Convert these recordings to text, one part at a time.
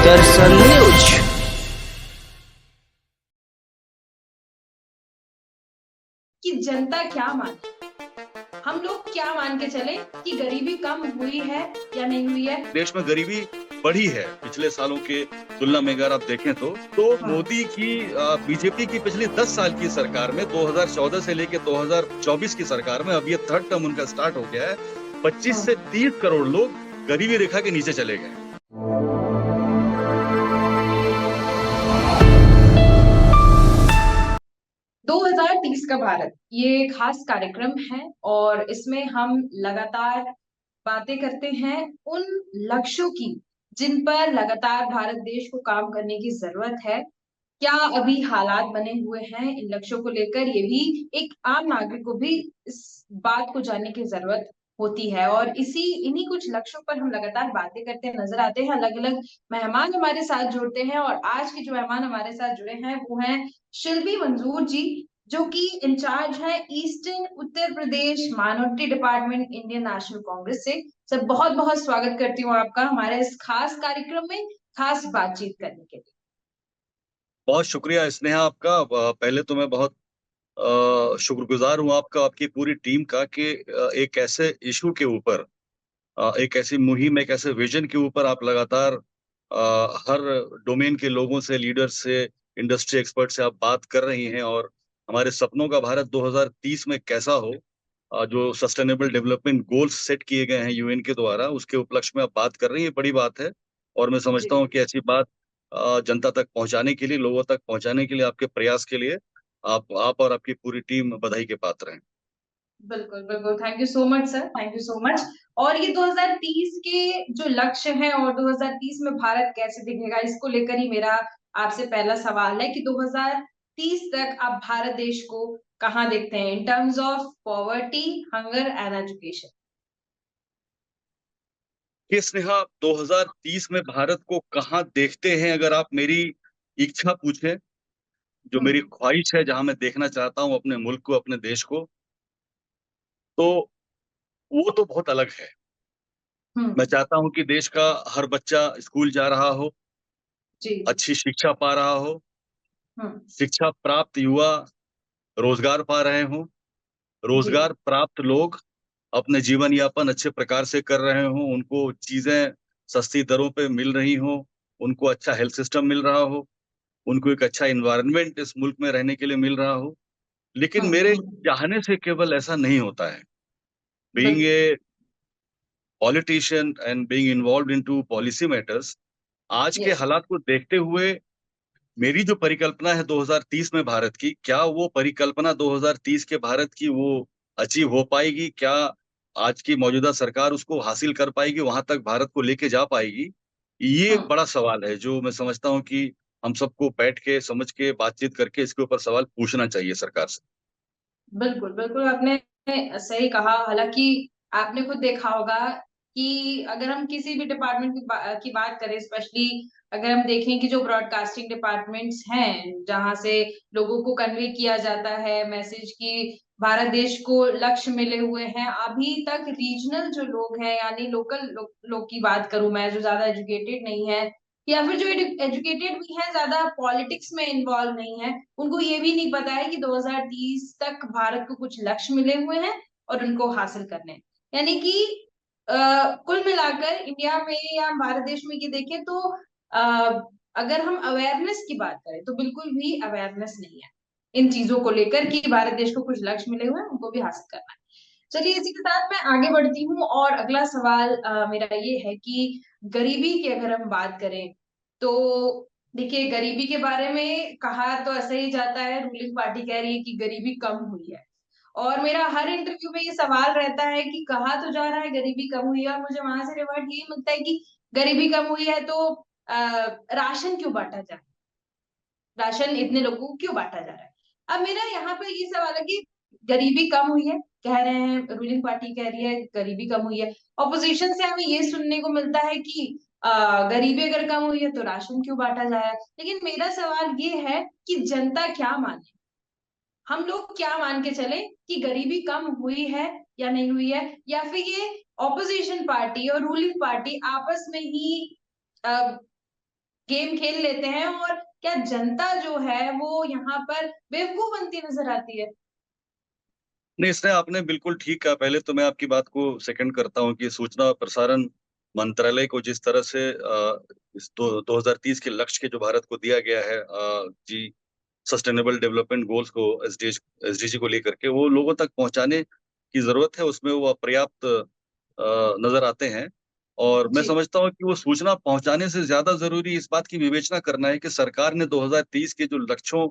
दर्शन news. कि जनता क्या माने, हम लोग क्या मान के चले कि गरीबी कम हुई है या नहीं हुई है। देश में गरीबी बढ़ी है पिछले सालों के तुलना में अगर आप देखें तो हाँ। मोदी की बीजेपी की पिछली 10 साल की सरकार में 2014 से लेके 2024 की सरकार में अब ये थर्ड टर्म उनका स्टार्ट हो गया है। 25 से 30 करोड़ लोग गरीबी रेखा के नीचे चले गए। 2030 का भारत ये खास कार्यक्रम है और इसमें हम लगातार बातें करते हैं उन लक्ष्यों की जिन पर लगातार भारत देश को काम करने की जरूरत है। क्या अभी हालात बने हुए हैं इन लक्ष्यों को लेकर, ये भी एक आम नागरिक को भी इस बात को जानने की जरूरत होती है। और इन्हीं कुछ लक्ष्यों पर हम लगातार बातें करते नजर आते हैं। अलग अलग मेहमान हमारे साथ जुड़ते हैं और आज के जो मेहमान हमारे साथ जुड़े हैं वो हैं शिल्पी मंजूर जी, जो कि इंचार्ज है eastern Uttar Pradesh minority department Indian National Congress से। सर, बहुत बहुत स्वागत करती हूँ आपका हमारे इस खास कार्यक्रम में, खास बातचीत करने के लिए। बहुत शुक्रिया स्नेहा आपका। पहले तो मैं बहुत शुक्रगुजार हूँ आपका, आपकी पूरी टीम का कि एक ऐसे इशू के ऊपर, एक ऐसी मुहिम, एक ऐसे विजन के ऊपर आप लगातार हर डोमेन के लोगों से, लीडर से, इंडस्ट्री एक्सपर्ट से आप बात कर रही हैं और हमारे सपनों का भारत 2030 में कैसा हो, जो सस्टेनेबल डेवलपमेंट गोल्स सेट किए गए हैं यूएन के द्वारा, उसके उपलक्ष्य में आप बात कर रही हैं। बड़ी बात है और मैं समझता जी, हूँ कि ऐसी बात जनता तक पहुंचाने के लिए, लोगों तक पहुंचाने के लिए, आपके प्रयास के लिए आप और आपकी पूरी टीम बधाई के पात्र हैं। बिल्कुल बिल्कुल। Thank you so much sir, thank you so much. और ये 2030 के जो लक्ष्य हैं और 2030 में भारत कैसे दिखेगा, इसको लेकर ही मेरा आपसे पहला सवाल है कि 2030 तक आप भारत देश को कहाँ देखते हैं in terms of poverty, hunger and education. कि स्नेहा 2030 में भारत को कहाँ देखते हैं, अगर आप मेरी इच्छा पूछें, जो मेरी हम्म। ख्वाहिश है, जहां मैं देखना चाहता हूं अपने मुल्क को, अपने देश को, तो वो तो बहुत अलग है। मैं हम्म। चाहता हूं कि देश का हर बच्चा स्कूल जा रहा हो, जी। अच्छी शिक्षा पा रहा हो, हम्म। शिक्षा प्राप्त युवा रोजगार पा रहे हों, जी। रोजगार प्राप्त लोग अपने जीवन यापन अच्छे प्रकार से कर रहे हों, उनको चीजें सस्ती दरों पे मिल रही हों, उनको अच्छा हेल्थ सिस्टम मिल रहा हो, उनको एक अच्छा एनवायरनमेंट इस मुल्क में रहने के लिए मिल रहा हो। लेकिन मेरे हम्म। चाहने से केवल ऐसा नहीं होता है। बीइंग बिल्कुल। A politician and being involved into policy matters, आज के यस। हालात को देखते हुए मेरी जो परिकल्पना है 2030 में भारत की, क्या वो परिकल्पना 2030 के भारत की वो अचीव हो पाएगी? क्या आज की मौजूदा सरकार उसको हासिल कर पाएगी, वहां तक भारत को लेके जा पाएगी? ये एक हम्म। बड़ा सवाल है जो मैं समझता हूँ कि हम सबको बैठ के, समझ के, बातचीत करके इसके ऊपर सवाल पूछना चाहिए सरकार से। बिल्कुल, बिल्कुल आपने सही कहा। हालाँकि आपने खुद देखा होगा कि अगर हम किसी भी डिपार्टमेंट की बात करें, स्पेशली अगर हम देखें कि जो ब्रॉडकास्टिंग डिपार्टमेंट्स हैं, जहाँ से लोगों को कन्वे किया जाता है मैसेज कि भारत देश को लक्ष्य मिले हुए हैं, अभी तक रीजनल जो लोग हैं यानी लोकल लोग की बात करूँ मैं, जो ज़्यादा एजुकेटेड नहीं है या फिर जो एजुकेटेड भी है, ज़्यादा पॉलिटिक्स में इन्वॉल्व नहीं है, उनको ये भी नहीं पता है कि 2030 तक भारत को कुछ लक्ष्य मिले हुए हैं और उनको हासिल करने हैं। यानी कि कुल मिलाकर इंडिया में या भारत देश में ये देखें तो अ, अगर हम अवेयरनेस की बात करें तो बिल्कुल भी अवेयरनेस नहीं है इन चीजों को लेकर कि भारत देश को कुछ लक्ष्य मिले हुए हैं, उनको भी हासिल करना है। चलिए, इसी के साथ मैं आगे बढ़ती हूँ और अगला सवाल मेरा ये है कि गरीबी की अगर हम बात करें तो देखिए, गरीबी के बारे में कहा तो ऐसा ही जाता है, रूलिंग पार्टी कह रही है कि गरीबी कम हुई है और मेरा हर इंटरव्यू में ये सवाल रहता है कि कहा तो जा रहा है गरीबी कम हुई है और मुझे वहां से रिवर्ट यही मिलता है कि गरीबी कम हुई है तो राशन क्यों बांटा जा रहा है, राशन इतने लोगों को क्यों बांटा जा रहा है। अब मेरा यहाँ पे ये सवाल है कि गरीबी कम हुई है, कह रहे हैं रूलिंग पार्टी कह रही है गरीबी कम हुई है, ऑपोजिशन से हमें ये सुनने को मिलता है कि गरीबी अगर कम हुई है तो राशन क्यों बांटा जा रहा है। लेकिन मेरा सवाल ये है कि जनता क्या माने, हम लोग क्या मान के चले कि गरीबी कम हुई है या नहीं हुई है, या फिर ये ऑपोजिशन पार्टी और रूलिंग पार्टी आपस में ही गेम खेल लेते हैं, और क्या जनता जो है वो यहाँ पर बेवकूफ बनती नजर आती है? नहीं, इसने आपने बिल्कुल ठीक कहा। पहले तो मैं आपकी बात को सेकंड करता हूँ कि सूचना और प्रसारण मंत्रालय को जिस तरह से इस दो 2030 के लक्ष्य के जो भारत को दिया गया है जी सस्टेनेबल डेवलपमेंट गोल्स को एसडीजी को लेकर के वो लोगों तक पहुँचाने की ज़रूरत है, उसमें वो अपर्याप्त नज़र आते हैं। और मैं जी। समझता हूँ कि वो सूचना पहुँचाने से ज़्यादा ज़रूरी इस बात की विवेचना करना है कि सरकार ने 2030 के जो लक्ष्यों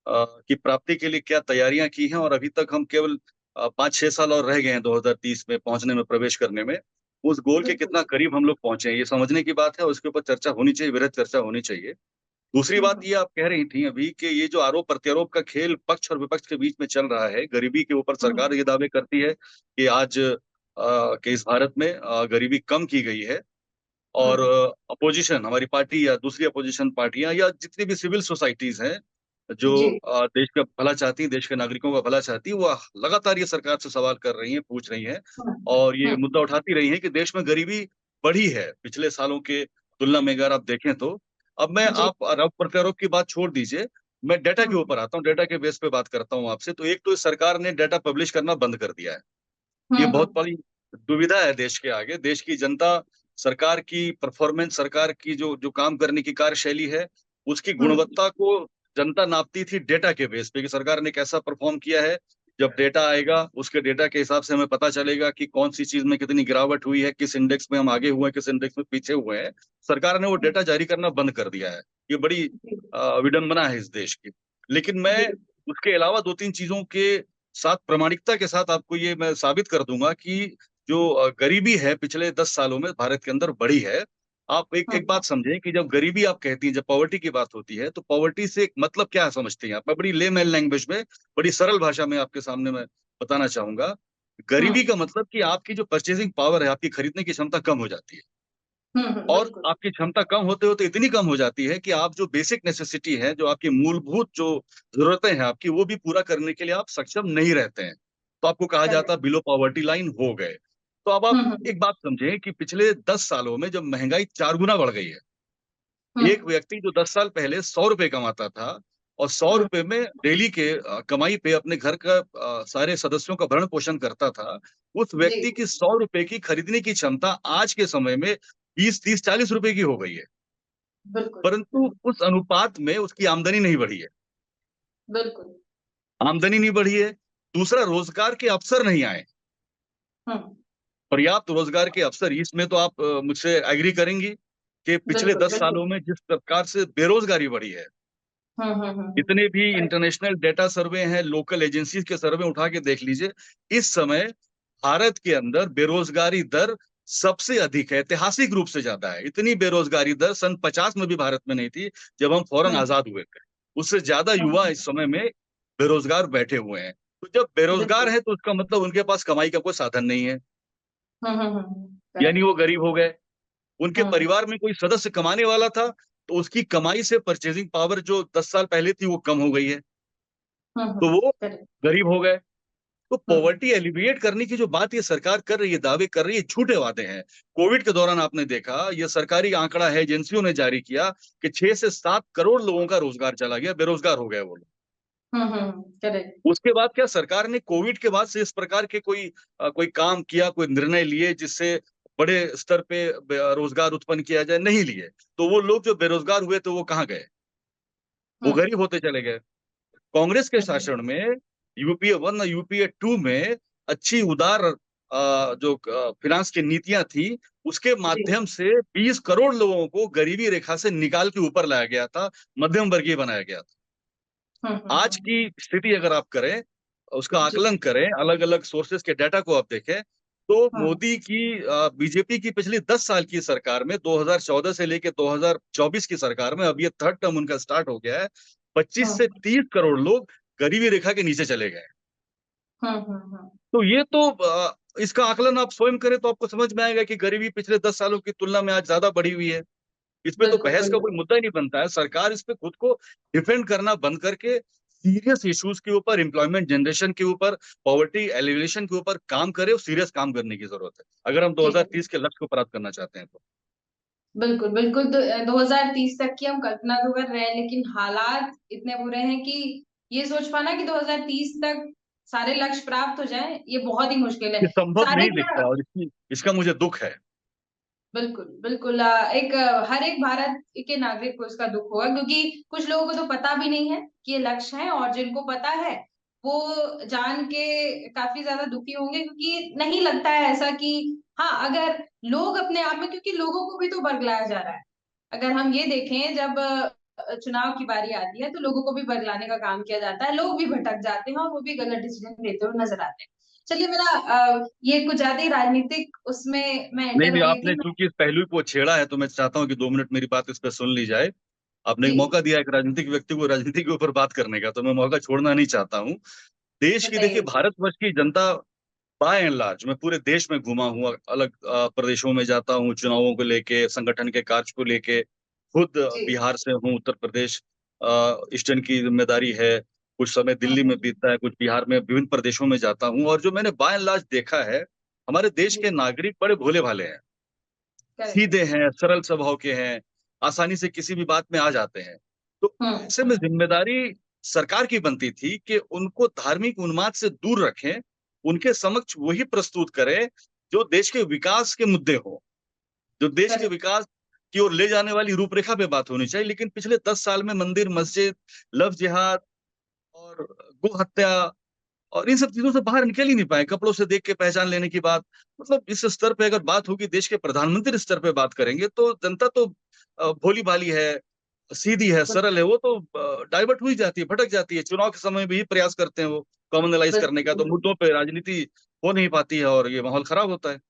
की प्राप्ति के लिए क्या तैयारियाँ की हैं और अभी तक हम केवल 5-6 साल और रह गए हैं 2030 में पहुँचने में, प्रवेश करने में। उस गोल के बिल्कुल। कितना करीब हम लोग पहुँचे हैं, ये समझने की बात है और उसके ऊपर चर्चा होनी चाहिए, वृहद चर्चा होनी चाहिए। दूसरी बात हम्म। ये आप कह रही थी अभी कि ये जो आरोप-प्रत्यारोप का खेल पक्ष और विपक्ष के बीच में चल रहा है, गरीबी के ऊपर हम्म। सरकार ये दावे करती है कि आज के इस भारत में गरीबी कम की गई है और हम्म। अपोज़िशन हमारी पार्टी या दूसरी अपोज़िशन पार्टियाँ या जितनी भी सिविल सोसाइटीज़ हैं, जो जी। देश का भला चाहती हैं, देश के नागरिकों का भला चाहती हैं, वो लगातार ये सरकार से सवाल कर रही हैं, पूछ रही हैं हम्म। और ये हम्म। मुद्दा उठाती रही हैं कि देश में गरीबी बढ़ी है, पिछले सालों के तुलना में अगर आप देखें तो। अब मैं जी। आप आरोप-प्रत्यारोप की बात छोड़ दीजिए, मैं डेटा के हम्म। ऊपर आता हूँ, डेटा के बेस पे बात करता हूँ आपसे। तो एक तो इस सरकार ने डेटा पब्लिश करना बंद कर दिया है। ये बहुत हम्म। बड़ी दुविधा है देश के आगे। देश की जनता सरकार की परफ़ॉर्मेंस, सरकार की जो जो काम करने की कार्यशैली है, उसकी हम्म। गुणवत्ता को जनता नापती थी डेटा के बेस पे कि सरकार ने कैसा परफ़ॉर्म किया है। जब डेटा आएगा, उसके डेटा के हिसाब से हमें पता चलेगा कि कौन-सी चीज़ में कितनी गिरावट हुई है, किस इंडेक्स में हम आगे हुए हैं, किस इंडेक्स में पीछे हुए हैं। सरकार ने वो हम्म। डेटा जारी करना बंद कर दिया है। ये बड़ी जी। विडंबना है इस देश की। लेकिन मैं जी। उसके अलावा 2-3 चीज़ों के साथ प्रामाणिकता के साथ आपको ये मैं साबित कर दूँगा कि जो गरीबी है पिछले 10 सालों में भारत के अंदर बढ़ी है। आप एक एक हम्म। बात समझें कि जब गरीबी आप कहती हैं, जब पॉवर्टी की बात होती है, तो पॉवर्टी से एक मतलब क्या समझती हैं आप? मैं बड़ी लेमैन लैंग्वेज में, बड़ी सरल भाषा में आपके सामने मैं बताना चाहूँगा। गरीबी हम्म। का मतलब कि आपकी जो परचेज़िंग पावर है, आपकी खरीदने की क्षमता कम हो जाती है। और बिल्कुल। आपकी क्षमता कम होते-होते इतनी कम हो जाती है कि आप जो बेसिक नेसेसिटी है, जो आपकी मूलभूत जो ज़रूरतें हैं आपकी, वो भी पूरा करने के लिए आप सक्षम नहीं रहते हैं। तो आपको कहा जाता करेक्ट। है बिलो पॉवर्टी लाइन हो गए। तो अब आप हम्म। एक बात समझें कि पिछले 10 सालों में जब महँगाई 4 गुना बढ़ गई है, एक हम्म। व्यक्ति जो 10 साल पहले ₹100 कमाता था और हम्म। ₹100 में डेली के कमाई पे अपने घर का सारे सदस्यों का भरण-पोषण करता था, उस जी। व्यक्ति की ₹100 की खरीदने की क्षमता आज के समय में 20, 30, ₹40 की हो गई है। बिल्कुल। परंतु उस अनुपात में उसकी आमदनी नहीं बढ़ी है। बिल्कुल। आमदनी नहीं बढ़ी है, दूसरा रोज़गार के अवसर नहीं आए। हम्म। पर्याप्त रोज़गार के अवसर इसमें तो आप मुझसे एग्री करेंगी कि पिछले बिल्कुल। 10 बिल्कुल। सालों में जिस प्रकार से बेरोज़गारी बढ़ी है, जितने भी करेक्ट। इंटरनेशनल डेटा सर्वे हैं, लोकल एजेंसीज़ के सर्वे उठा के देख लीजिए, इस समय भारत के अंदर बेरोज़गारी दर सबसे अधिक है, ऐतिहासिक रूप से ज़्यादा है। इतनी बेरोज़गारी दर सन 50 में भी भारत में नहीं थी, जब हम फ़ौरन हम्म। आज़ाद हुए थे। उससे ज़्यादा युवा हम्म। इस समय में बेरोज़गार बैठे हुए हैं। तो जब बेरोज़गार बिल्कुल। हैं, तो उसका मतलब उनके पास कमाई का कोई साधन नहीं है, यानी करेक्ट। वो गरीब हो गए। उनके हम्म। परिवार में कोई सदस्य कमाने वाला था, तो उसकी कमाई से परचेज़िंग पावर जो 10 साल पहले थी, वो कम हो गई है, तो वो करेक्ट। गरीब हो गए। तो हम्म। पॉवर्टी एलिविएट करने की जो बात ये सरकार कर रही है, दावे कर रही है, झूठे वादे हैं। कोविड के दौरान आपने देखा, ये सरकारी आंकड़ा है, एजेंसियों ने जारी किया कि 6 से 7 करोड़ लोगों का रोज़गार चला गया, बेरोज़गार हो गए वो लोग। करेक्ट। उसके बाद क्या सरकार ने कोविड के बाद से इस प्रकार के कोई काम किया, कोई निर्णय लिए जिससे बड़े स्तर पे रोज़गार उत्पन्न किया जाए? नहीं लिए। तो वो लोग जो बेरोज़गार हुए, तो वो कहाँ गए? वो हम्म। गरीब होते चले गए। कांग्रेस के हम्म। शासन में यूपीए 1 और यूपीए 2 में अच्छी उदार जो फ़ाइनेंस की नीतियाँ थी, उसके जी। माध्यम से 20 करोड़ लोगों को गरीबी रेखा से निकाल के ऊपर लाया गया था, मध्यम वर्गीय बनाया गया था। आज हम्म। की स्थिति अगर आप करें, उसका जी। आकलन करें, अलग-अलग सोर्सेज़ के डाटा को आप देखें, तो हम्म। मोदी की बीजेपी की पिछली 10 साल की सरकार में 2014 से लेके 2024 की सरकार में, अब ये थर्ड टर्म उनका स्टार्ट हो गया है, 25 से हम्म। 30 करोड़ लोग गरीबी रेखा के नीचे चले गए हैं। हम्म। तो ये तो इसका आकलन आप स्वयं करें तो आपको समझ में आएगा कि गरीबी पिछले 10 सालों की तुलना में आज ज़्यादा बढ़ी हुई है। इसपे तो बिल्कुल। बहस का कोई बिल्कुल। मुद्दा ही नहीं बनता है। सरकार इस पे खुद को डिफेंड करना बंद करके सीरियस इश्यूज़ के ऊपर, एम्प्लॉयमेंट जनरेशन के ऊपर, पॉवर्टी एलिविएशन के ऊपर काम करे और सीरियस काम करने की ज़रूरत है। अगर हम जी। 2030 के लक्ष्य को प्राप्त करना चाहते हैं तो। बिल्कुल बिल्कुल। 2030 तक की हम कल्पना तो कर रहे हैं, लेकिन हालात इतने बुरे हैं कि ये सोच पाना कि 2030 तक सारे लक्ष्य प्राप्त हो जाएं, ये बहुत ही मुश्किल है। ये संभव सारे नहीं क्या, दिखता और इसका मुझे दुख है। बिल्कुल बिल्कुल। हर एक भारत के नागरिक को इसका दुख होगा, क्योंकि कुछ लोगों को तो पता भी नहीं है कि ये लक्ष्य है, और जिनको पता है वो जान के काफी ज्यादा दुखी होंगे, क्योंकि नहीं लगता है ऐसा कि हाँ, अगर लोग अपने आप में, क्योंकि लोगों को भी तो बरगलाया जा रहा है। अगर हम ये देखें, जब चुनाव की बारी आती है तो लोगों को भी बरगलाने का काम किया जाता है, लोग भी भटक जाते हैं और वो भी गलत डिसीजन लेते हुए नजर आते हैं। चलिए, मेरा ये कुछ ज्यादा ही राजनीतिक उसमें मैं नहीं एंटर नहीं, हो गई आपने थी। चूंकि इस पहलू को छेड़ा है तो मैं चाहता हूं कि 2 मिनट मेरी बात इस पर सुन ली जाए। आपने एक जी, मौका दिया एक राजनीतिक व्यक्ति को राजनीति के ऊपर बात करने का, तो मैं मौका छोड़ना नहीं चाहता हूँ। देश की, देखिए, बताइए। भारतवर्ष की जनता बाय एंड लार्ज, मैं पूरे देश में घूमा हूँ, अलग प्रदेशों में जाता हूँ, चुनावों को लेके, संगठन के कार्य को लेके। खुद जी। बिहार से हूँ, उत्तर प्रदेश ईस्टर्न की जिम्मेदारी है। कुछ समय दिल्ली में हम्म। बीतता है, कुछ बिहार में, विभिन्न प्रदेशों में जाता हूँ, और जो मैंने बाय एंड लार्ज देखा है, हमारे देश जी। के नागरिक बड़े भोले भाले हैं, करेक्ट। सीधे हैं, सरल स्वभाव के हैं, आसानी से किसी भी बात में आ जाते हैं। तो ऐसे में हम्म। जिम्मेदारी सरकार की बनती थी कि उनको धार्मिक उन्माद से दूर रखें, उनके समक्ष वही प्रस्तुत करें जो देश के विकास के मुद्दे हो, जो देश के करेक्ट। विकास की ओर ले जाने वाली रूपरेखा पे बात होनी चाहिए। लेकिन पिछले 10 साल में मंदिर, मस्जिद, लव जिहाद और गो हत्या और इन सब चीजों से बाहर निकल ही नहीं पाए। कपड़ों से देख के पहचान लेने की बात, मतलब इस स्तर पे अगर बात होगी, देश के प्रधानमंत्री स्तर पे बात करेंगे, तो जनता तो भोली भाली है, सीधी है, सरल है, वो तो डाइवर्ट हुई जाती है, भटक जाती है। चुनाव के समय भी प्रयास करते हैं वो कॉमनलाइज करने का, तो बिल्कुल मुद्दों पे राजनीति हो नहीं पाती है और ये माहौल खराब होता है।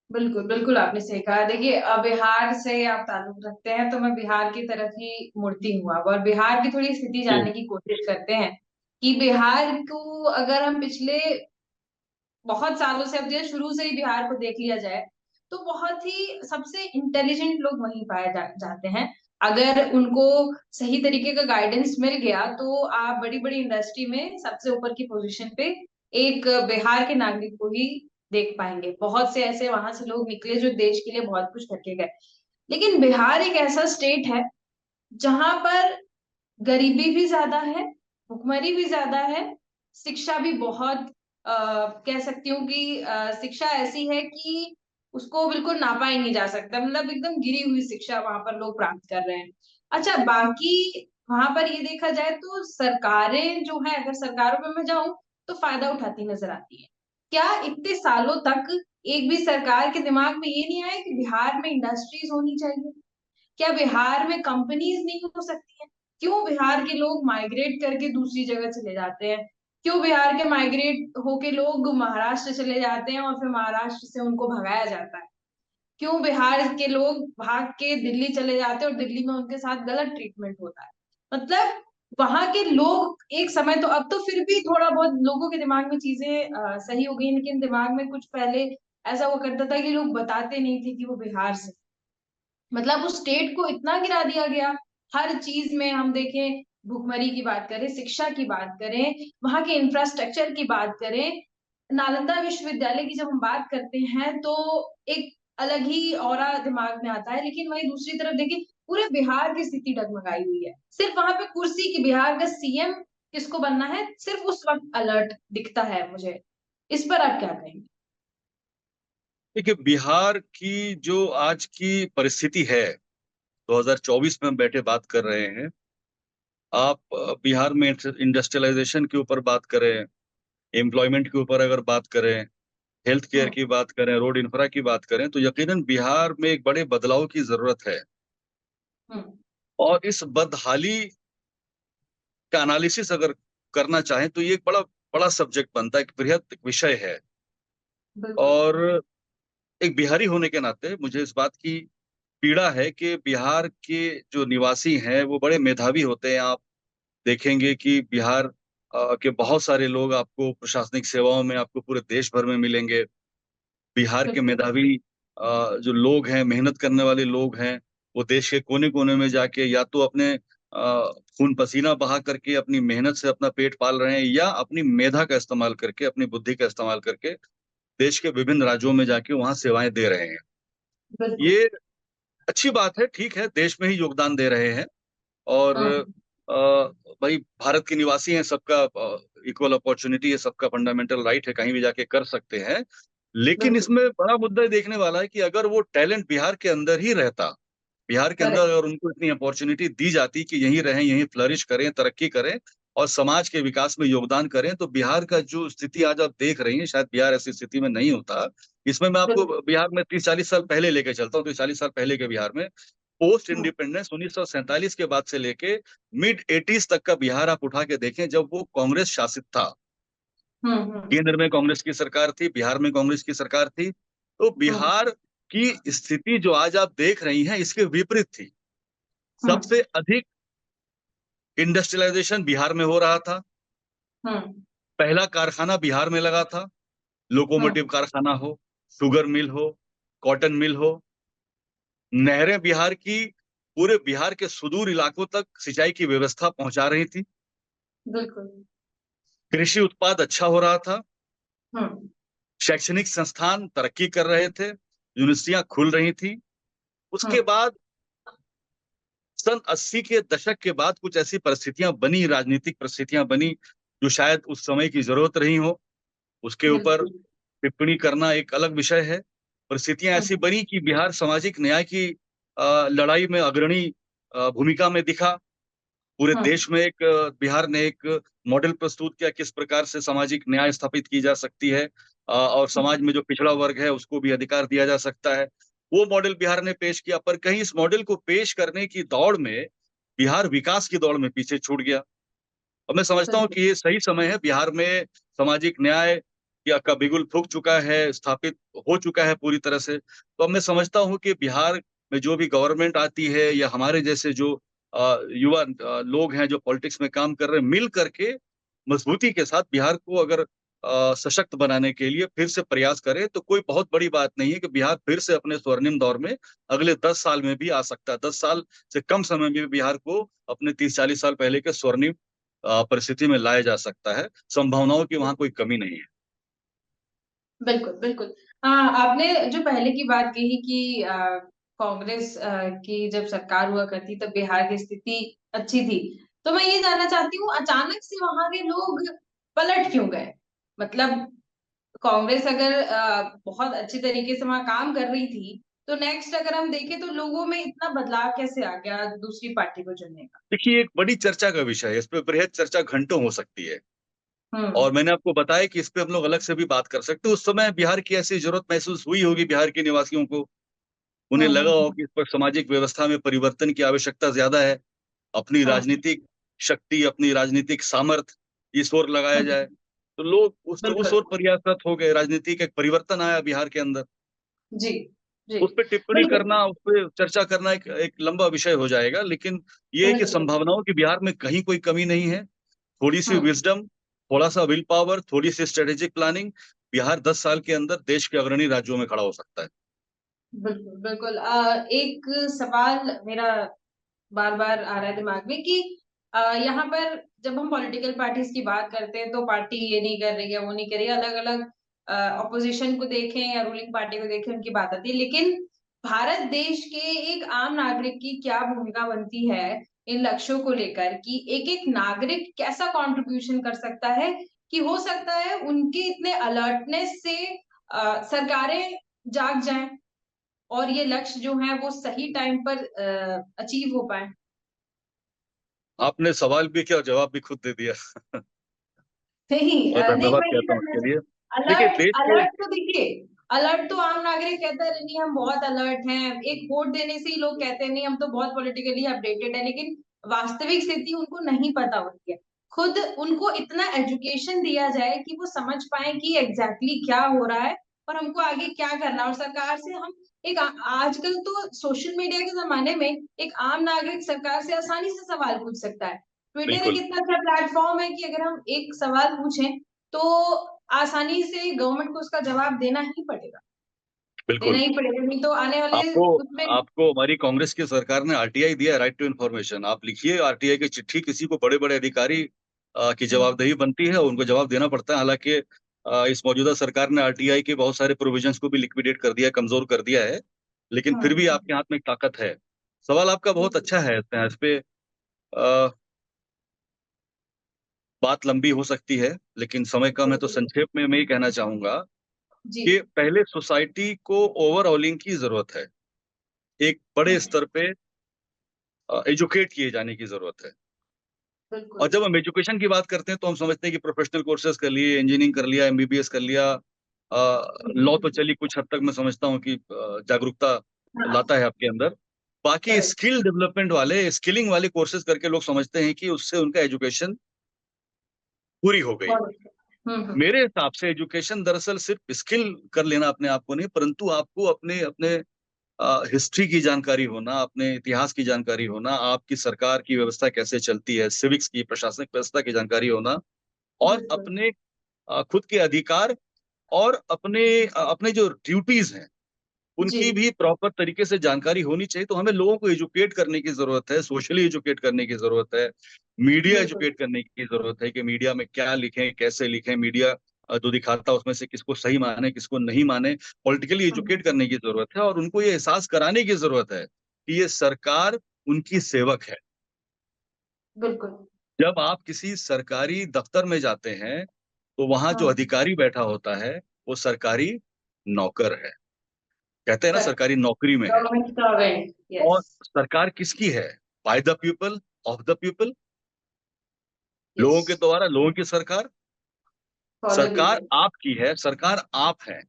बिल्कुल बिल्कुल, आपने सही कहा। देखिए, बिहार से आप ताल्लुक रखते हैं, तो मैं बिहार की तरफ ही मुड़ती हूँ अब, और बिहार की थोड़ी स्थिति जी जानने की कोशिश करते हैं कि बिहार को अगर हम पिछले बहुत सालों से, अब जैसे शुरू से ही बिहार को देख लिया जाए, तो बहुत ही सबसे इंटेलिजेंट लोग वहीं पाए जाते हैं। अगर उनको सही तरीके का गाइडेंस मिल गया, तो आप बड़ी बड़ी इंडस्ट्री में सबसे ऊपर की पोजीशन पे एक बिहार के नागरिक को ही देख पाएंगे। बहुत से ऐसे वहां से लोग निकले जो देश के लिए बहुत कुछ करके गए। लेकिन बिहार एक ऐसा स्टेट है जहां पर गरीबी भी ज्यादा है, भुखमरी भी ज्यादा है, शिक्षा भी बहुत कह सकती हूँ कि शिक्षा ऐसी है कि उसको बिल्कुल नापा ही नहीं जा सकता, मतलब एकदम गिरी हुई शिक्षा वहां पर लोग प्राप्त कर रहे हैं। अच्छा, बाकी वहां पर ये देखा जाए तो सरकारें जो है, अगर सरकारों पे मैं जाऊं तो फायदा उठाती नजर आती है। क्या इतने सालों तक एक भी सरकार के दिमाग में ये नहीं आया कि बिहार में इंडस्ट्रीज होनी चाहिए? क्या बिहार में कंपनीज नहीं हो सकती हैं? क्यों बिहार के लोग माइग्रेट करके दूसरी जगह चले जाते हैं? क्यों बिहार के माइग्रेट होके लोग महाराष्ट्र चले जाते हैं और फिर महाराष्ट्र से उनको भगाया जाता है? क्यों बिहार के लोग भाग के दिल्ली चले जाते हैं और दिल्ली में उनके साथ गलत ट्रीटमेंट होता है? मतलब वहां के लोग एक समय तो, अब तो फिर भी थोड़ा बहुत लोगों के दिमाग में चीजें सही हो गई, लेकिन दिमाग में कुछ पहले ऐसा हुआ करता था कि लोग बताते नहीं थे कि वो बिहार से, मतलब उस स्टेट को इतना गिरा दिया गया। हर चीज में हम देखें, भुखमरी की बात करें, शिक्षा की बात करें, वहां के इंफ्रास्ट्रक्चर की बात करें, नालंदा विश्वविद्यालय की जब हम बात करते हैं तो एक अलग ही ऑरा दिमाग में आता है। लेकिन वही दूसरी तरफ देखिए, पूरे बिहार की स्थिति डगमगाई हुई है। सिर्फ वहां पे कुर्सी की, बिहार का सीएम किसको बनना है, सिर्फ उस वक्त अलर्ट दिखता है मुझे। इस पर आप क्या कहेंगे? देखिए, बिहार की जो आज की परिस्थिति है, 2024 में हम बैठे बात कर रहे हैं। आप बिहार में इंडस्ट्रियलाइजेशन के ऊपर बात करें, एम्प्लॉयमेंट के ऊपर अगर बात करें, हेल्थ केयर हम्म। की बात करें, रोड इंफ्रा की बात करें, तो यकीनन बिहार में एक बड़े बदलाव की जरूरत है। हम्म। और इस बदहाली का एनालिसिस अगर करना चाहें तो ये एक बड़ा बड़ा सब्जेक्ट बनता है, एक बृहद विषय है। बिल्कुल। और एक बिहारी होने के नाते मुझे इस बात की पीड़ा है कि बिहार के जो निवासी हैं वो बड़े मेधावी होते हैं। आप देखेंगे कि बिहार के बहुत सारे लोग आपको प्रशासनिक सेवाओं में, आपको पूरे देश भर में मिलेंगे। बिहार के बिल्कुल। मेधावी जो लोग हैं, मेहनत करने वाले लोग हैं, वो देश के कोने कोने में जाके या तो अपने खून पसीना बहा करके अपनी मेहनत से अपना पेट पाल रहे हैं, या अपनी मेधा का इस्तेमाल करके, अपनी बुद्धि का इस्तेमाल करके देश के विभिन्न राज्यों में जाके वहां सेवाएं दे रहे हैं। बिल्कुल। ये अच्छी बात है, ठीक है, देश में ही योगदान दे रहे हैं। और हम्म। अ, भाई भारत के निवासी हैं, सबका इक्वल अपॉर्चुनिटी है, सबका फंडामेंटल राइट है, कहीं भी जाके कर सकते हैं। लेकिन बिल्कुल। इसमें बड़ा मुद्दा ये देखने वाला है कि अगर वो टैलेंट बिहार के अंदर ही रहता, बिहार के अंदर करेक्ट। अगर उनको इतनी अपॉर्चुनिटी दी जाती कि यहीं रहें, यहीं फ्लरिश करें, तरक्की करें और समाज के विकास में योगदान करें, तो बिहार का जो स्थिति आज आप देख रही हैं, शायद बिहार ऐसी स्थिति में नहीं होता। इसमें मैं आपको बिल्कुल। बिहार में 30-40 साल पहले लेके चलता हूँ, 30-40 साल पहले के बिहार में पोस्ट हम्म। इंडिपेंडेंस 1947 के बाद से लेके मिड 80s तक का बिहार आप उठा के देखें, जब वो कांग्रेस शासित था। हम्म। केंद्र में कांग्रेस की सरकार थी, बिहार में कांग्रेस की सरकार थी। तो हम्म। बिहार की स्थिति जो आज आप देख रही हैं, इसके विपरीत थी। हम्म। सबसे अधिक इंडस्ट्रियलाइजेशन बिहार में हो रहा था। हम्म। पहला कारखाना बिहार में लगा था, लोकोमोटिव हम्म। कारखाना हो, शुगर मिल हो, कॉटन मिल हो। नहरें बिहार की पूरे बिहार के सुदूर इलाकों तक सिंचाई की व्यवस्था पहुंचा रही थी। बिल्कुल। कृषि उत्पाद अच्छा हो रहा था। हम्म। शैक्षणिक संस्थान तरक्की कर रहे थे, यूनिवर्सिटियां खुल रही थी। उसके हम्म। बाद सन 80 के दशक के बाद कुछ ऐसी परिस्थितियां बनी, राजनीतिक परिस्थितियां बनी, जो शायद उस समय की जरूरत रही हो। उसके ऊपर बिल्कुल। टिप्पणी करना एक अलग विषय है। परिस्थितियां ऐसी हम्म। बनी कि बिहार सामाजिक न्याय की लड़ाई में अग्रणी भूमिका में दिखा। पूरे हम्म। देश में एक बिहार ने एक मॉडल प्रस्तुत किया, किस प्रकार से सामाजिक न्याय स्थापित की जा सकती है, और समाज में जो पिछड़ा वर्ग है उसको भी अधिकार दिया जा सकता है। वो मॉडल बिहार ने पेश किया, पर कहीं इस मॉडल को पेश करने की दौड़ में बिहार विकास की दौड़ में पीछे छूट गया। और मैं समझता हूँ बिल्कुल। कि ये सही समय है। बिहार में सामाजिक न्याय का बिगुल फूक चुका है, स्थापित हो चुका है पूरी तरह से। तो अब मैं समझता हूँ कि बिहार में जो भी गवर्नमेंट आती है, या हमारे जैसे जो युवा लोग हैं जो पॉलिटिक्स में काम कर रहे हैं, मिल करके मजबूती के साथ बिहार को अगर सशक्त बनाने के लिए फिर से प्रयास करें, तो कोई बहुत बड़ी बात नहीं है कि बिहार फिर से अपने स्वर्णिम दौर में अगले 10 साल में भी आ सकता है। 10 साल से कम समय में भी बिहार को अपने 30-40 साल पहले के स्वर्णिम परिस्थिति में लाया जा सकता है। संभावनाओं की वहां कोई कमी नहीं है। बिल्कुल, बिल्कुल। आपने जो पहले की बात कही कि कांग्रेस की जब सरकार हुआ करती तब बिहार की स्थिति अच्छी थी। तो मैं ये जानना चाहती हूँ अचानक से वहाँ के लोग पलट क्यों गए? मतलब कांग्रेस अगर बहुत अच्छी तरीके से वहाँ काम कर रही थी, तो नेक्स्ट अगर हम देखें तो लोगों में इतना बदलाव कैसे आ गया दूसरी पार्टी को चुनने का? देखिए, एक बड़ी चर्चा का विषय है, इस पे बृहद चर्चा घंटों हो सकती है। हुँ। और मैंने आपको बताया कि इस पे हम लोग अलग से भी बात कर सकते हैं। उस समय बिहार की ऐसी जरूरत महसूस हुई होगी बिहार के निवासियों को। उन्हें हुँ, लगा हुँ, हो हुँ। कि इस पर सामाजिक व्यवस्था में परिवर्तन की आवश्यकता ज्यादा है। अपनी हुँ, राजनीतिक शक्ति, अपनी राजनीतिक सामर्थ्य इस ओर लगाया हुँ। जाए। तो लोग उस बिल्कुल। ओर प्रयासरत हो गए। राजनीतिक एक परिवर्तन आया बिहार के अंदर। जी, जी। उस पे टिप्पणी बिल्कुल, करना, उस पे चर्चा करना एक एक लंबा विषय हो जाएगा। लेकिन ये है कि बिल्कुल। संभावनाओं की बिहार में कहीं कोई कमी नहीं है। थोड़ी सी हुँ। विजडम, थोड़ा सा विल पावर, थोड़ी सी स्ट्रेटेजिक प्लानिंग, बिहार 10 साल के अंदर देश के अग्रणी राज्यों में खड़ा हो सकता है। बिल्कुल, बिल्कुल। एक सवाल मेरा बार-बार आ रहा है दिमाग में कि यहाँ पर जब हम पॉलिटिकल पार्टीज़ की बात करते हैं, तो पार्टी ये नहीं कर रही है, वो नहीं कर रही है, अलग-अलग ऑपोज़िशन को देखें या रूलिंग पार्टी को देखें, उनकी बात आती है। लेकिन भारत देश के एक आम नागरिक की क्या भूमिका बनती है इन लक्ष्यों को लेकर कि एक-एक नागरिक कैसा कंट्रीब्यूशन कर सकता है कि हो सकता है उनके इतने अलर्टनेस से सरकारें जाग जाएँ और ये लक्ष्य जो हैं वो सही टाइम पर अचीव हो पाएँ। आपने सवाल भी किया और जवाब भी खुद दे दिया। नहीं और नहीं धन्यवाद मैं ये कहता हूँ करना उसके लिए। देखिए, अलर्ट देश के अलर्ट तो देखिए, अलर्ट तो आम नागरिक कहता है नहीं हम बहुत अलर्ट हैं, एक वोट देने से ही लोग कहते हैं नहीं हम तो बहुत पॉलिटिकली अपडेटेड है, लेकिन वास्तविक स्थिति उनको नहीं पता होती है। खुद उनको इतना एजुकेशन दिया जाए कि वो समझ पाएँ कि एग्ज़ैक्टली क्या हो रहा है और हमको आगे क्या करना है और सरकार से हम एक आजकल तो सोशल मीडिया के ज़माने में एक आम नागरिक सरकार से आसानी से सवाल पूछ सकता है। ट्विटर एक बिल्कुल, इतना अच्छा प्लेटफ़ॉर्म है कि अगर हम एक सवाल पूछें तो आसानी से गवर्नमेंट को उसका जवाब देना बिल्कुल। ही पड़ेगा नहीं तो आने वाले आपको उसमें आपको हमारी कांग्रेस की सरकार ने आरटीआई दिया है, राइट टू इन्फॉर्मेशन। आप लिखिए आरटीआई की चिट्ठी, किसी को बड़े-बड़े अधिकारी की हुँ, जवाबदेही बनती है, उनको जवाब देना पड़ता है। हालाँकि इस मौजूदा सरकार ने आरटीआई के बहुत सारे प्रोविजंस को भी लिक्विडेट कर दिया है, कमज़ोर कर दिया है। लेकिन फिर भी हम्म। आपके हाथ में एक ताकत है। सवाल आपका बहुत बिल्कुल। अच्छा है, इस पे अ, बात लंबी हो सकती है, लेकिन समय कम है तो बिल्कुल। संक्षेप में मैं ये कहना चाहूंगा जी। कि पहले सोसाइटी को ओवरऑलिंग की जरूरत है। एक बड़े हम्म। स्तर पे एजुकेट किए जाने की जरूरत है। और बिल्कुल। जब हम एजुकेशन की बात करते हैं तो हम समझते हैं कि प्रोफेशनल कोर्सेज कर लिए, इंजीनियरिंग कर लिया, एमबीबीएस कर लिया, लॉ तो चलिए कुछ हद तक मैं समझता हूँ कि जागरूकता हाँ। लाता है आपके अंदर। बाकी करेक्ट। स्किल डेवलपमेंट वाले, स्किलिंग वाले कोर्सेज करके लोग समझते हैं कि उससे उनका एजुकेशन पूरी हो गई। बहुत अच्छा। मेरे हिसाब से एजुकेशन दरअसल सिर्फ स्किल कर लेना अपने आप को नहीं, परंतु आपको अपने अपने हिस्ट्री की जानकारी होना, अपने इतिहास की जानकारी होना, आपकी सरकार की व्यवस्था कैसे चलती है, सिविक्स की, प्रशासनिक व्यवस्था की जानकारी होना, और बिल्कुल। अपने खुद के अधिकार और अपने जो ड्यूटीज हैं जी। उनकी भी प्रॉपर तरीके से जानकारी होनी चाहिए। तो हमें लोगों को एजुकेट करने की जरूरत है, सोशली एजुकेट करने की जरूरत है, मीडिया बिल्कुल। एजुकेट करने की जरूरत है कि मीडिया में क्या लिखें, कैसे लिखें, मीडिया जो दिखाता है उसमें से किसको सही माने, किसको नहीं माने। पॉलिटिकली एजुकेट हम्म। करने की जरूरत है और उनको ये एहसास कराने की जरूरत है कि ये सरकार उनकी सेवक है। बिल्कुल। जब आप किसी सरकारी दफ्तर में जाते हैं तो वहां जो हम्म। अधिकारी बैठा होता है वो सरकारी नौकर है। कहते हैं ना, करेक्ट। सरकारी नौकरी में है। Government servant, yes. और सरकार किसकी है? By the people, of the people, yes. लोगों के द्वारा, लोगों की सरकार। फॉर द सरकार पीपल। आपकी है, सरकार आप है।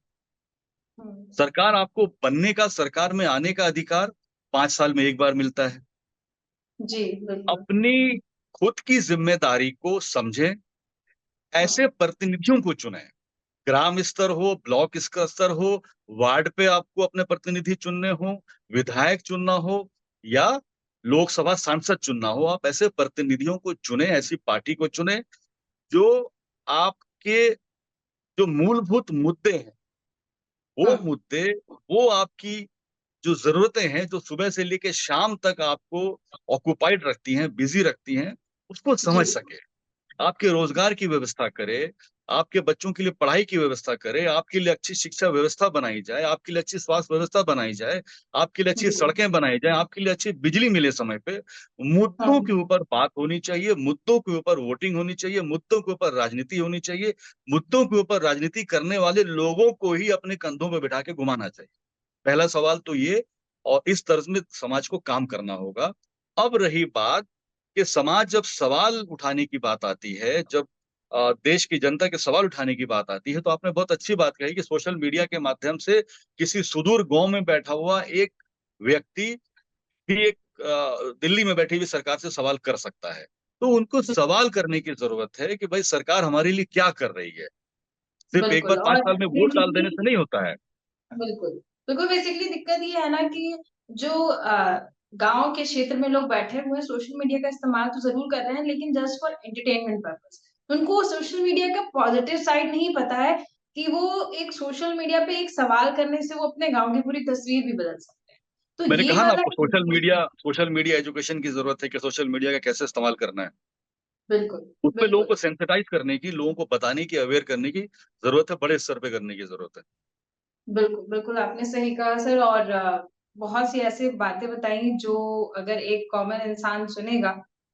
हम्म। सरकार आपको बनने का, सरकार में आने का अधिकार 5 साल में एक बार मिलता है। जी। बिल्कुल। अपनी खुद की जिम्मेदारी को समझें, ऐसे हम्म। प्रतिनिधियों को चुनें। ग्राम स्तर हो, ब्लॉक का स्तर हो, वार्ड पे आपको अपने प्रतिनिधि चुनने हो, विधायक चुनना हो, या लोकसभा सांसद चुनना हो, आप ऐसे प्रतिनिधियों को चुने, ऐसी पार्टी को चुने जो आपके जो मूलभूत मुद्दे हैं, वो हम्म। मुद्दे, वो आपकी जो जरूरतें हैं जो सुबह से लेकर शाम तक आपको ऑक्युपाइड रखती हैं, बिजी रखती हैं, उसको जी। समझ सके। आपके रोजगार की व्यवस्था करे, आपके बच्चों के लिए पढ़ाई की व्यवस्था करे, आपके लिए अच्छी शिक्षा व्यवस्था बनाई जाए, आपके लिए अच्छी स्वास्थ्य व्यवस्था बनाई जाए, आपके लिए अच्छी जी। सड़कें बनाई जाए, आपके लिए अच्छी बिजली मिले समय पे। मुद्दों हम्म। के ऊपर बात होनी चाहिए, मुद्दों के ऊपर वोटिंग होनी चाहिए, मुद्दों के ऊपर राजनीति होनी चाहिए, मुद्दों के ऊपर राजनीति करने वाले लोगों को ही अपने कंधों में बिठा के घुमाना चाहिए। पहला सवाल तो ये, और इस तर्ज में समाज को काम करना होगा। अब रही बात कि समाज जब सवाल उठाने की बात आती है, जब देश की जनता के सवाल उठाने की बात आती है, तो आपने बहुत अच्छी बात कही कि सोशल मीडिया के माध्यम से किसी सुदूर गांव में बैठा हुआ एक व्यक्ति भी एक दिल्ली में बैठी हुई सरकार से सवाल कर सकता है। तो उनको सवाल करने की जरूरत है कि भाई सरकार हमारे लिए क्या कर रही है। सिर्फ एक बार बिल्कुल। पांच और साल में वोट डाल देने बेसिकली, से नहीं होता है। बिल्कुल, बिल्कुल बेसिकली दिक्कत ये है ना कि जो गाँव के क्षेत्र में लोग बैठे हुए हैं, सोशल मीडिया का इस्तेमाल तो ज़रूर कर रहे हैं, लेकिन जस्ट फॉर एंटरटेनमेंट पर्पज़। उनको सोशल मीडिया का पॉज़िटिव साइड नहीं पता है कि वो एक सोशल मीडिया पे एक सवाल करने से वो अपने गाँव की पूरी तस्वीर भी बदल सकते हैं। तो मैंने ये कहा ना वाला आपको, सोशल मीडिया एजुकेशन की जरूरत है कि सोशल मीडिया का कैसे इस्तेमाल करना है। बिल्कुल, उसपे लोगों को बिल्कुल। सेंसिटाइज करने की, लोगों को बताने की, अवेयर करने की जरूरत है, बड़े स्तर पे करने की जरूरत है। बिल्कुल, बिल्कुल आपने सही कहा सर। और बहुत सी ऐसी बातें बताई जो अगर एक कॉमन इंसान सुनेगा,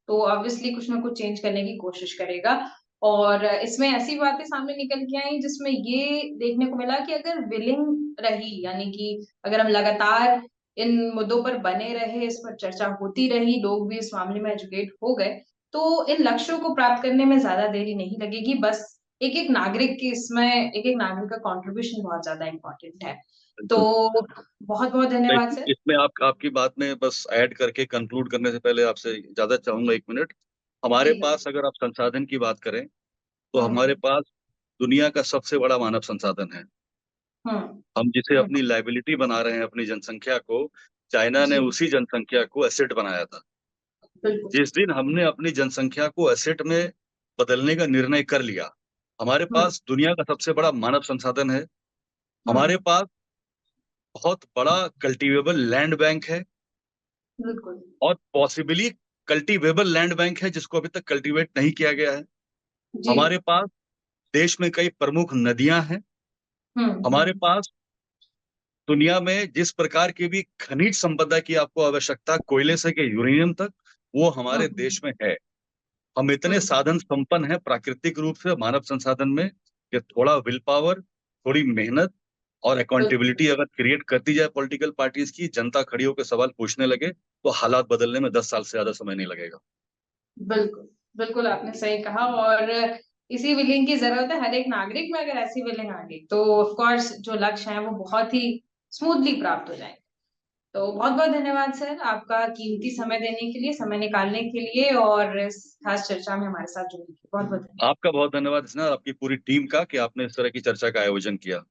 तो ऑब्वियसली कुछ ना कुछ चेंज करने की कोशिश करेगा। और इसमें ऐसी बातें सामने निकल के आई जिसमें ये देखने को मिला कि अगर विलिंग रही, यानी कि अगर हम लगातार इन मुद्दों पर बने रहे, इस पर चर्चा होती रही, लोग भी इस मामले में एजुकेट हो गए, तो इन लक्ष्यों को प्राप्त करने में ज़्यादा देरी नहीं लगेगी। बस एक-एक नागरिक की इसमें एक-एक नागरिक का कंट्रीब्यूशन बहुत ज़्यादा इम्पोर्टेंट है। तो बिल्कुल। बहुत-बहुत मैं धन्यवाद सर। इसमें आपकी बात में बस ऐड करके कंक्लूड करने से पहले आपसे इजाजत चाहूंगा, 1 मिनट। हमारे जी हाँ। पास, अगर आप संसाधन की बात करें, तो हमारे हुँ, पास दुनिया का सबसे बड़ा मानव संसाधन है। हुँ, हम जिसे हुँ। अपनी लाइबिलिटी बना रहे हैं, अपनी जनसंख्या को, चाइना ने जी, उसी जनसंख्या को एसेट बनाया था। बिल्कुल। जिस दिन हमने अपनी जनसंख्या को एसेट में बदलने का निर्णय कर लिया, हमारे हुँ, पास दुनिया का सबसे बड़ा मानव संसाधन है। हुँ, हमारे पास बहुत बड़ा कल्टीवेबल लैंड बैंक है, बिल्कुल। और पॉसिबली कल्टीवेबल लैंड बैंक है जिसको अभी तक कल्टीवेट नहीं किया गया है। जी। हमारे पास देश में कई प्रमुख नदियां हैं। हुँ, हमारे हुँ, पास दुनिया में जिस प्रकार की भी खनिज संपदा की आपको आवश्यकता, कोयले से के यूरेनियम तक, वो हमारे देश में है। हम इतने हम्म, साधन संपन्न हैं प्राकृतिक रूप से, मानव संसाधन में, कि थोड़ा विल पावर, थोड़ी मेहनत और बिल्कुल अकाउंटेबिलिटी अगर क्रिएट कर दी जाए पॉलिटिकल पार्टीज की, जनता खड़ी होकर सवाल पूछने लगे, तो हालात बदलने में 10 साल से ज्यादा समय नहीं लगेगा। बिल्कुल बिल्कुल आपने सही कहा। और इसी विलिंग की जरूरत है हर एक नागरिक में। अगर ऐसी विलिंग आ गई तो ऑफ कोर्स जो लक्ष्य है वो बहुत ही स्मूथली प्राप्त हो जाएंगे। तो बहुत बहुत धन्यवाद सर, आपका कीमती समय देने के लिए, समय निकालने के लिए और इस खास चर्चा में हमारे साथ जुड़ने के लिए बहुत बहुत धन्यवाद। आपका बहुत धन्यवाद स्नेहा और आपकी पूरी टीम का कि आपने इस तरह की चर्चा का आयोजन किया।